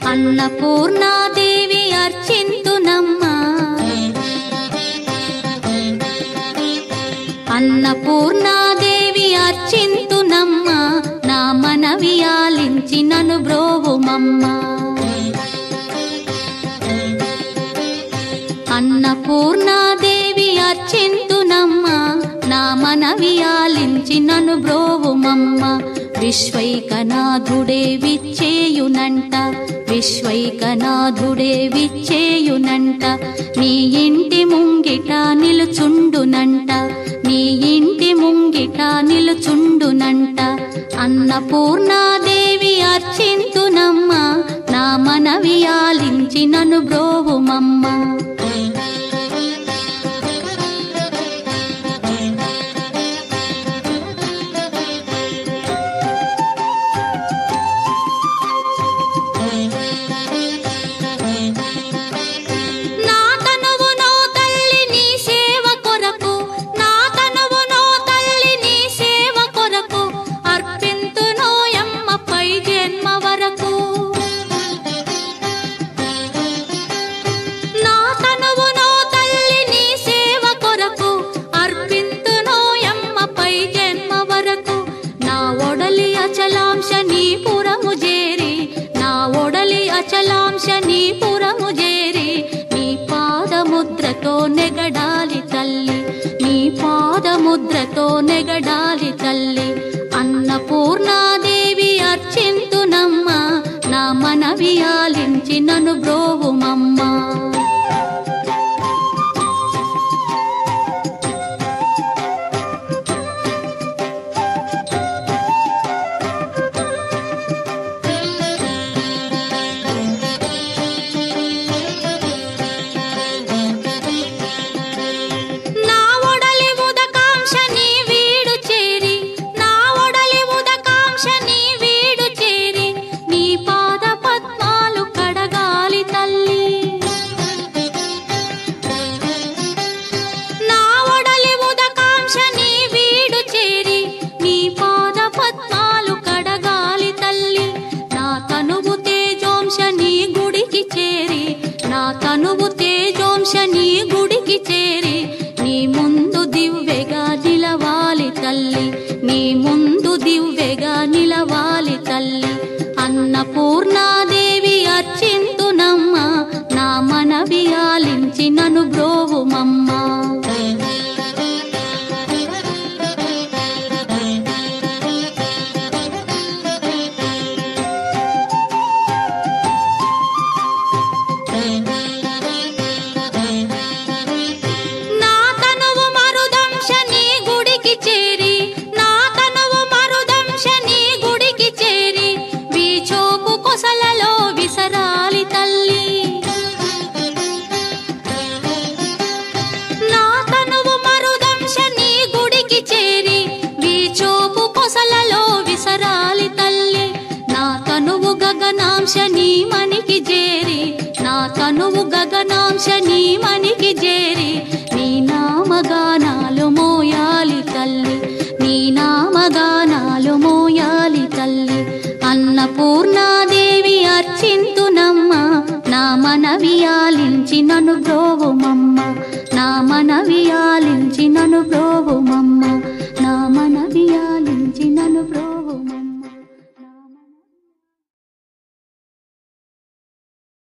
అన్నపూర్ణాదేవి అర్చింతునమ్మా, అన్నపూర్ణాదేవి అర్చింతునమ్మా, నా మనవి ఆలించి నన్ను బ్రోవుమమ్మా. అన్నపూర్ణాదేవి అర్చింతునమ్మా, నా మనవి ఆలించి నన్ను బ్రోవుమమ్మా. విశ్వైకనాథుడే విచ్చేయునంట, విశ్వైకనాథుడే విచ్చేయునంట, నీ ఇంటి ముంగిట నిలుచుండునంట, నీ ఇంటి ముంగిట నిలుచుండునంట. అన్నపూర్ణాదేవి అర్చింతునమ్మా, నా మనవి ఆలించి నన్ను బ్రోవుమమ్మా. అచలాంశనీపురము చేరి నీ పాదముద్రతో నెగడాలి తల్లి, నీ పాదముద్రతో నెగడాలి తల్లి. అన్నపూర్ణాదేవి అర్చింతునమ్మా, నా మనవి ఆలించి నన్ను బ్రోవుమమ్మా. తనువు తేజోంశని గుడికి చేరి నీ ముందు దివ్వెగా నిలవాలి తల్లి, నీ ముందు దివ్వెగా నిలవాలి తల్లి. అన్నపూర్ణాదేవి అర్చింతునమ్మా, నా మనవి ఆలించి నన్ను బ్రోవుమమ్మా. గగనాంశని మనికి చేరి, నా తనువు గగనాంశని మనికి చేరి నీ నామగానాలు మోయాలి తల్లి, నీ నామగానాలు మోయాలి తల్లి. అన్నపూర్ణాదేవి అర్చింతునమ్మా, నా మనవి ఆలించి నన్ను బ్రోవుమమ్మా, నా మనవి ఆలించి